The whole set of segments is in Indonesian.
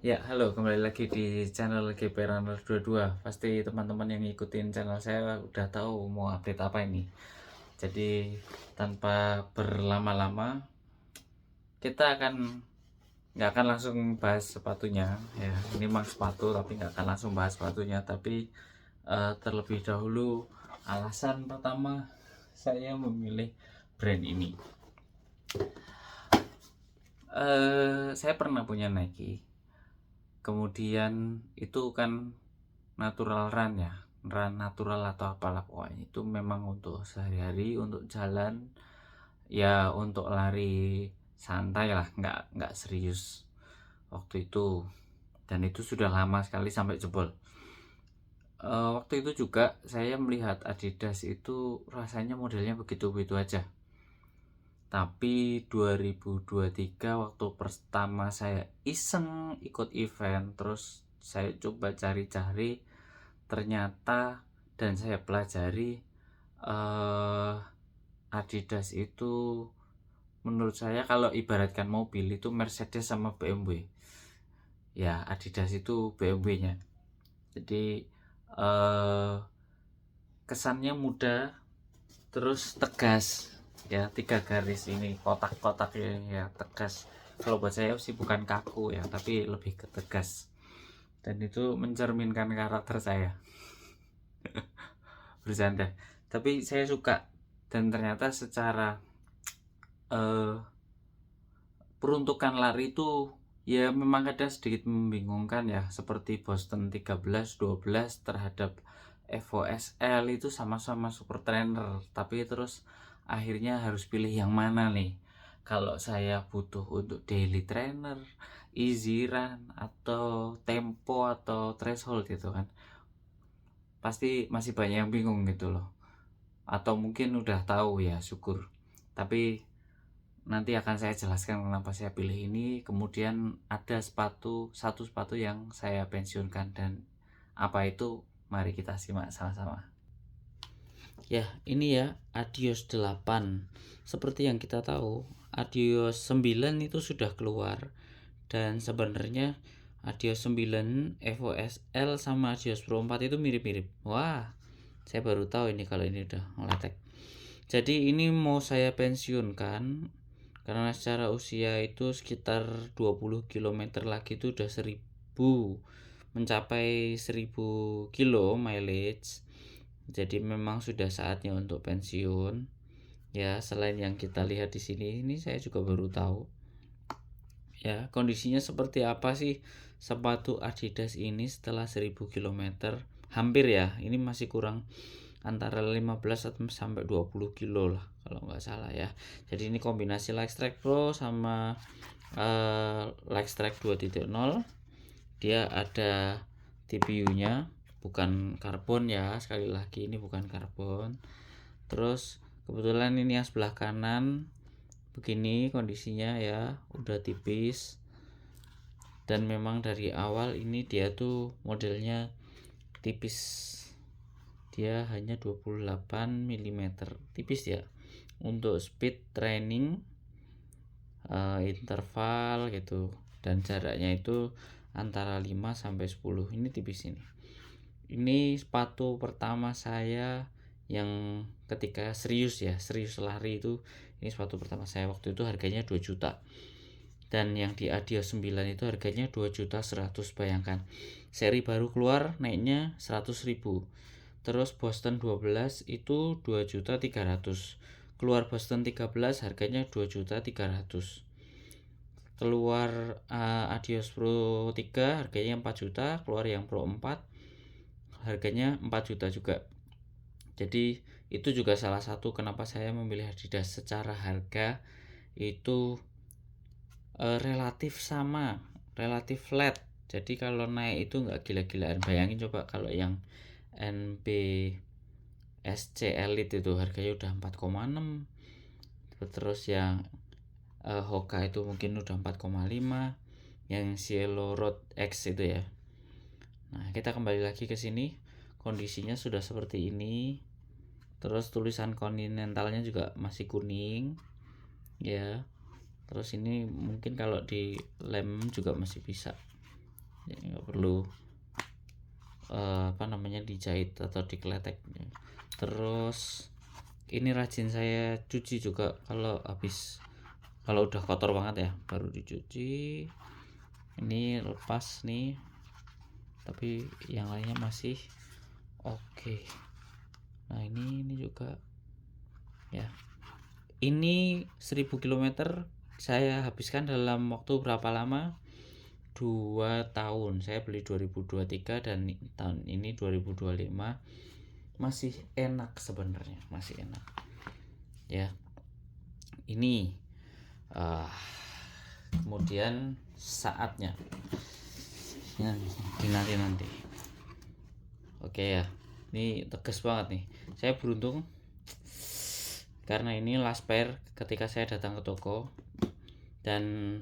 Ya, halo, kembali lagi di channel GP Runner 22. Pasti teman-teman yang ngikutin channel saya udah tahu mau update apa ini. Jadi, tanpa berlama-lama, kita nggak akan langsung bahas sepatunya. Ya, ini memang sepatu, tapi nggak akan langsung bahas sepatunya. Tapi terlebih dahulu, alasan pertama saya memilih brand ini. Saya pernah punya Nike. Kemudian itu kan natural run ya, run natural atau apalah pokoknya itu memang untuk sehari-hari, untuk jalan ya, untuk lari santai lah, nggak serius waktu itu. Dan itu sudah lama sekali sampai jebol. Waktu itu juga saya melihat Adidas itu rasanya modelnya begitu-begitu aja. Tapi 2023 waktu pertama saya iseng ikut event, terus saya coba cari-cari, ternyata dan saya pelajari Adidas itu menurut saya kalau ibaratkan mobil itu Mercedes sama BMW. Ya, Adidas itu BMW-nya. Jadi kesannya mudah, terus tegas. Ya, 3 garis ini kotak-kotak ini ya tegas. Kalau buat saya sih bukan kaku ya, tapi lebih ke tegas. Dan itu mencerminkan karakter saya. Bercanda. Tapi saya suka, dan ternyata secara eh, peruntukan lari itu ya memang kadang sedikit membingungkan ya, seperti Boston 13-12 terhadap Evo SL itu sama-sama super trainer, tapi terus akhirnya harus pilih yang mana nih. Kalau saya butuh untuk daily trainer, easy run, atau tempo atau threshold gitu kan, pasti masih banyak yang bingung gitu loh. Atau mungkin udah tahu ya, syukur. Tapi nanti akan saya jelaskan kenapa saya pilih ini. Kemudian ada satu sepatu yang saya pensiunkan, dan apa itu, mari kita simak sama-sama. Ya, ini ya Adios 8. Seperti yang kita tahu, Adios 9 itu sudah keluar. Dan sebenarnya Adios 9, Evo SL sama Adios Pro 4 itu mirip-mirip. Wah, saya baru tahu ini kalau ini udah ngeletek. Jadi ini mau saya pensiunkan karena secara usia itu sekitar 20 km lagi itu udah 1000, mencapai 1000 kilo mileage. Jadi memang sudah saatnya untuk pensiun. Ya, selain yang kita lihat di sini, ini saya juga baru tahu. Ya, kondisinya seperti apa sih sepatu Adidas ini setelah 1000 km? Hampir ya, ini masih kurang antara 15 sampai 20 kilo lah kalau nggak salah ya. Jadi ini kombinasi Lightstrike Pro sama Lightstrike 2.0. Dia ada TPU-nya, bukan karbon ya, sekali lagi ini bukan karbon. Terus kebetulan ini yang sebelah kanan begini kondisinya ya, udah tipis. Dan memang dari awal ini dia tuh modelnya tipis, dia hanya 28 mm, tipis ya. Untuk speed training, interval gitu, dan jaraknya itu antara 5 sampai 10. Ini tipis ini. Ini sepatu pertama saya yang ketika serius lari itu. Ini sepatu pertama saya, waktu itu harganya 2 juta. Dan yang di Adios 9 itu harganya 2.100.000. Bayangkan, seri baru keluar naiknya 100.000. Terus Boston 12 itu 2.300.000. Keluar Boston 13 harganya 2.300.000. Keluar Adios Pro 3 harganya 4 juta. Keluar yang Pro 4 harganya 4 juta juga. Jadi itu juga salah satu kenapa saya memilih Adidas. Secara harga itu relatif sama, relatif flat. Jadi kalau naik itu nggak gila-gilaan. Bayangin coba kalau yang NB SC Elite itu harganya udah 4,6. Terus yang Hoka itu mungkin udah 4,5. Yang Cielo Road X itu ya. Nah, kita kembali lagi ke sini. Kondisinya sudah seperti ini. Terus tulisan Continentalnya juga masih kuning ya. Terus ini mungkin kalau di lem juga masih bisa. jadi nggak perlu dijahit atau dikletek. Terus ini rajin saya cuci juga kalau udah kotor banget ya baru dicuci. Ini lepas nih, tapi yang lainnya masih oke. Nah ini juga ya, ini 1000 km saya habiskan dalam waktu berapa lama? 2 tahun. Saya beli 2023 dan tahun ini 2025. Masih enak sebenarnya, masih enak ya. Ini kemudian saatnya nanti. Oke ya, ini tegas banget nih. Saya beruntung karena ini last pair ketika saya datang ke toko, dan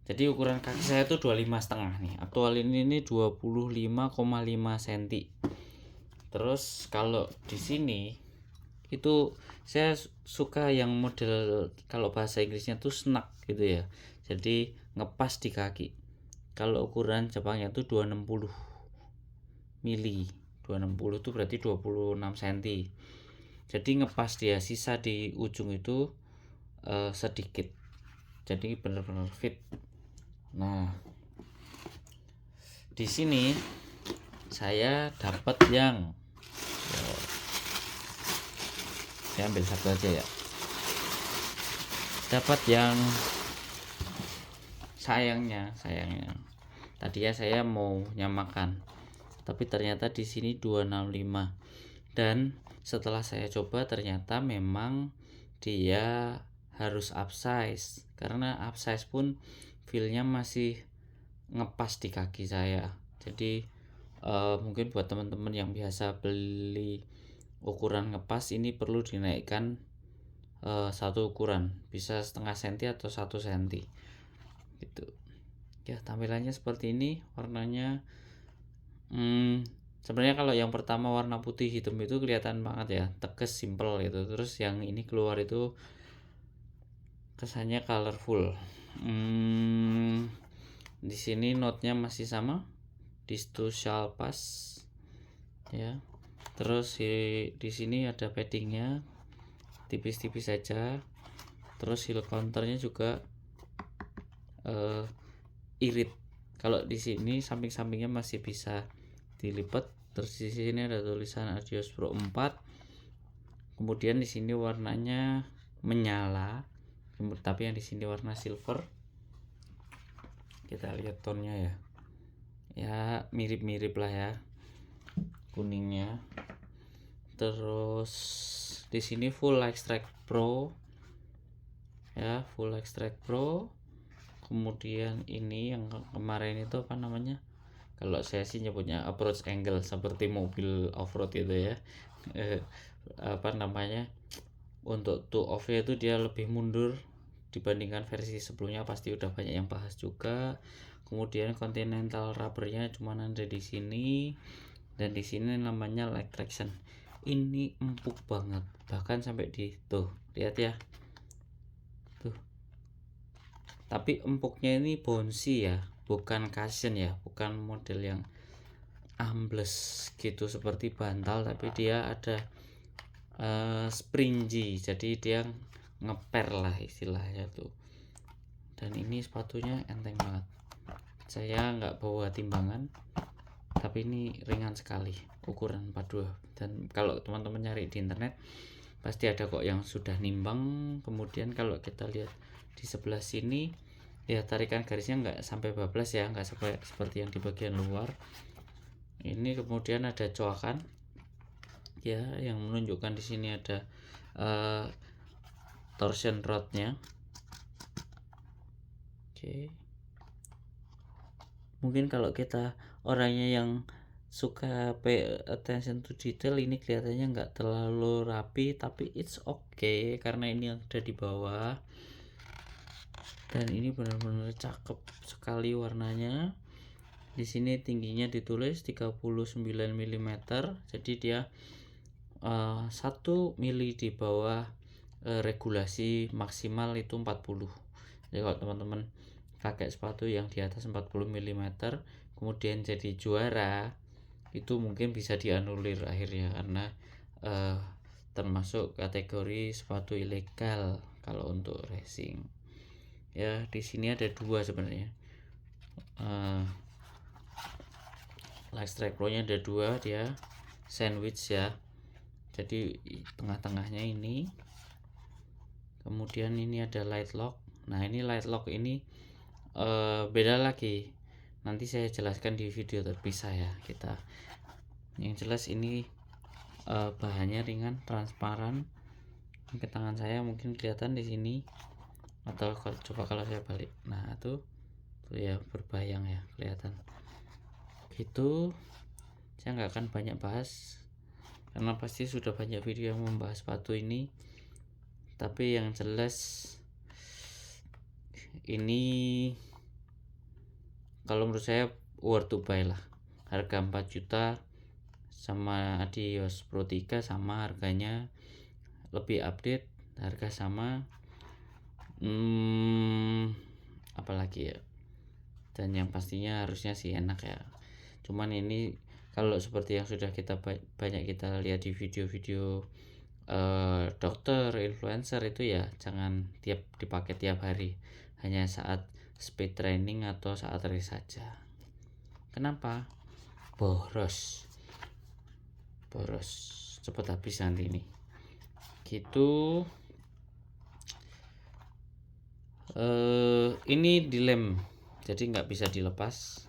jadi ukuran kaki saya itu 25,5 nih. Aktual ini 25,5 cm. Terus kalau di sini itu saya suka yang model, kalau bahasa Inggrisnya tuh snug gitu ya. Jadi ngepas di kaki. Kalau ukuran Jepangnya tuh 260 mili. 260 itu berarti 26 cm. Jadi ngepas dia, sisa di ujung itu sedikit. Jadi benar-benar fit. Nah, di sini saya dapat yang saya ambil satu aja ya. Dapat yang sayangnya tadi ya saya mau nyamakan, tapi ternyata di sini 265, dan setelah saya coba ternyata memang dia harus upsize, karena upsize pun feelnya masih ngepas di kaki saya. Jadi mungkin buat teman-teman yang biasa beli ukuran ngepas, ini perlu dinaikkan satu ukuran, bisa setengah senti atau 1 senti gitu ya. Tampilannya seperti ini, warnanya sebenarnya kalau yang pertama warna putih hitam itu kelihatan banget ya, tegas, simple gitu. Terus yang ini keluar itu kesannya colorful. Di sini note-nya masih sama, this too shall pass ya. Terus di sini ada paddingnya tipis-tipis saja. Terus heel counternya juga irit. Kalau di sini samping-sampingnya masih bisa dilipat. Terus di sini ada tulisan Adios Pro 4. Kemudian di sini warnanya menyala, tapi yang di sini warna silver. Kita lihat tonnya ya. Ya mirip-mirip lah ya kuningnya. Terus di sini full extract pro ya, full extract pro. Kemudian ini yang kemarin itu apa namanya, kalau saya sih nyebutnya approach angle, seperti mobil off-road itu ya. Apa namanya, untuk two off-nya itu dia lebih mundur dibandingkan versi sebelumnya, pasti udah banyak yang bahas juga. Kemudian continental rubbernya cuma ada di sini, dan di sini namanya light traction. Ini empuk banget, bahkan sampai di tuh, lihat ya tuh. Tapi empuknya ini bouncy ya, bukan cushion ya, bukan model yang ambles gitu seperti bantal, tapi dia ada springy, jadi dia ngeper lah istilahnya tuh. Dan ini sepatunya enteng banget. Saya nggak bawa timbangan, tapi ini ringan sekali, ukuran 42. Dan kalau teman-teman nyari di internet pasti ada kok yang sudah nimbang. Kemudian kalau kita lihat di sebelah sini ya, tarikan garisnya nggak sampai bablas ya, nggak sampai seperti yang di bagian luar. Ini kemudian ada coakan ya, yang menunjukkan di sini ada torsion rodnya. Oke. Mungkin kalau kita orangnya yang suka pay attention to detail, ini kelihatannya nggak terlalu rapi, tapi it's okay karena ini yang ada di bawah. Dan ini benar-benar cakep sekali warnanya. Di sini tingginya ditulis 39 mm, jadi dia 1 mili di bawah regulasi maksimal itu 40. Jadi kalau teman-teman pakai sepatu yang di atas 40 mm kemudian jadi juara, itu mungkin bisa dianulir akhirnya karena termasuk kategori sepatu ilegal kalau untuk racing. Ya, di sini ada dua sebenarnya. Lightstrike Pro nya ada dua, dia sandwich ya, jadi tengah-tengahnya ini, kemudian ini ada light lock. Nah, ini light lock ini beda lagi, nanti saya jelaskan di video terpisah ya kita. Yang jelas ini bahannya ringan, transparan. Ke tangan saya mungkin kelihatan di sini, atau coba kalau saya balik, nah tuh ya berbayang ya, kelihatan gitu. Saya nggak akan banyak bahas karena pasti sudah banyak video yang membahas sepatu ini, tapi yang jelas ini kalau menurut saya worth to buy lah. Harga 4 juta sama Adios Pro 3 sama harganya, lebih update, harga sama, apalagi ya, dan yang pastinya harusnya sih enak ya. Cuman ini kalau seperti yang sudah banyak kita lihat di video-video dokter, influencer itu ya jangan dipakai tiap hari, hanya saat speed training atau saat race saja. Kenapa? Boros cepat habis nanti ini gitu. Ini dilem jadi nggak bisa dilepas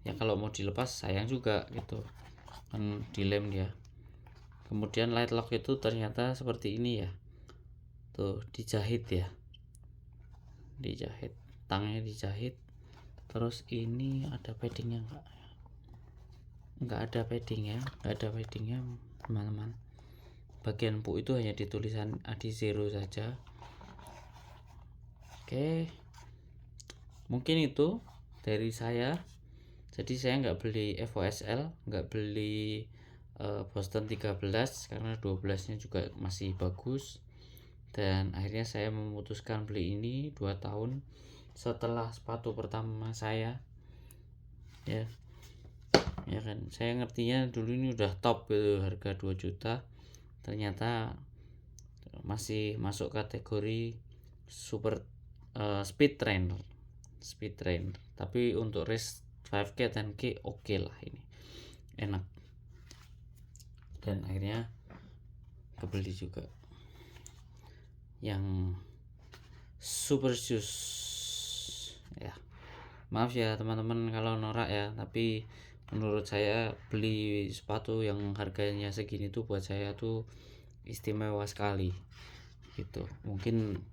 ya, kalau mau dilepas sayang juga gitu kan, dilem dia. Kemudian light lock itu ternyata seperti ini ya, tuh dijahit ya, dijahit, tangnya dijahit. Terus ini ada paddingnya nggak ada padding ya, nggak ada paddingnya teman-teman. Bagian empuk itu hanya ditulisan Adizero saja. Oke, mungkin itu dari saya. Jadi saya nggak beli FOSL, nggak beli Boston 13 karena 12 nya juga masih bagus, dan akhirnya saya memutuskan beli ini 2 tahun setelah sepatu pertama saya ya kan. Saya ngertinya dulu ini udah top gitu, harga 2 juta, ternyata masih masuk kategori super speed trainer, tapi untuk race 5K 10K oke lah, ini enak, dan akhirnya kebeli juga yang super shoes ya. Maaf ya teman-teman kalau norak ya, tapi menurut saya beli sepatu yang harganya segini tuh buat saya tuh istimewa sekali gitu. Mungkin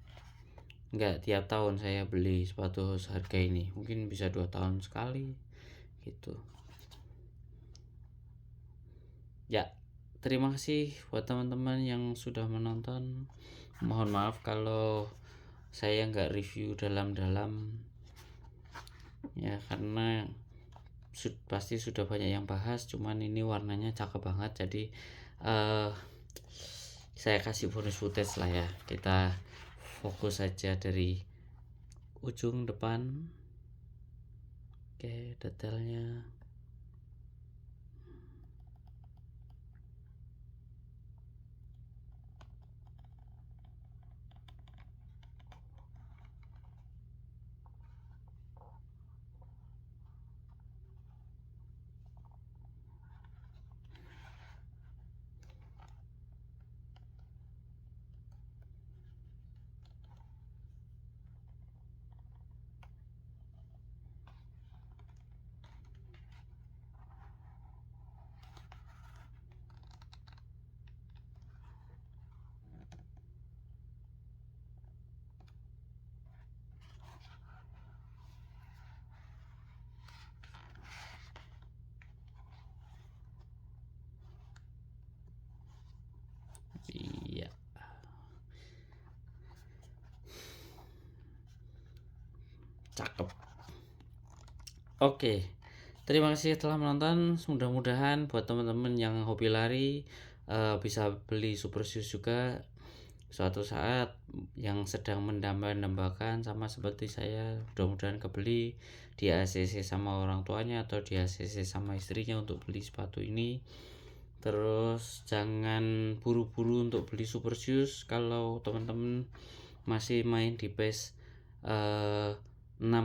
nggak tiap tahun saya beli sepatu harga ini, mungkin bisa 2 tahun sekali gitu ya. Terima kasih buat teman-teman yang sudah menonton. Mohon maaf kalau saya nggak review dalam-dalam ya, karena pasti sudah banyak yang bahas, cuman ini warnanya cakep banget, jadi saya kasih bonus footage lah ya. Kita fokus saja dari ujung depan. Oke, detailnya iya. Cakep. Oke, terima kasih telah menonton. Mudah-mudahan buat teman-teman yang hobi lari bisa beli super shoes juga. suatu saat yang sedang mendamba-dambakan sama seperti saya, mudah-mudahan kebeli di ACC sama orang tuanya atau di ACC sama istrinya untuk beli sepatu ini. Terus jangan buru-buru untuk beli super shoes kalau teman-teman masih main di PES 6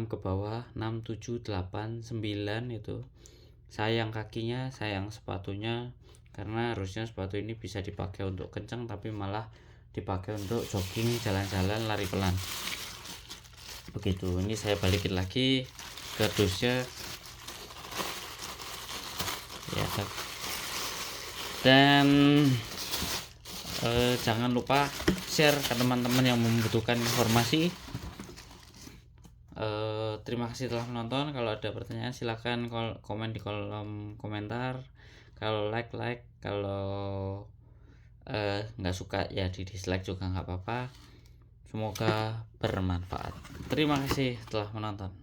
ke bawah, 6, 7, 8, 9 itu. Sayang kakinya, sayang sepatunya, karena harusnya sepatu ini bisa dipakai untuk kencang tapi malah dipakai untuk jogging, jalan-jalan, lari pelan. Begitu. Ini saya balikin lagi ke dusnya ya. Dan jangan lupa share ke teman-teman yang membutuhkan informasi. Terima kasih telah menonton. Kalau ada pertanyaan silahkan komen di kolom komentar. Kalau like, kalau nggak suka ya di dislike juga nggak apa-apa. Semoga bermanfaat. Terima kasih telah menonton.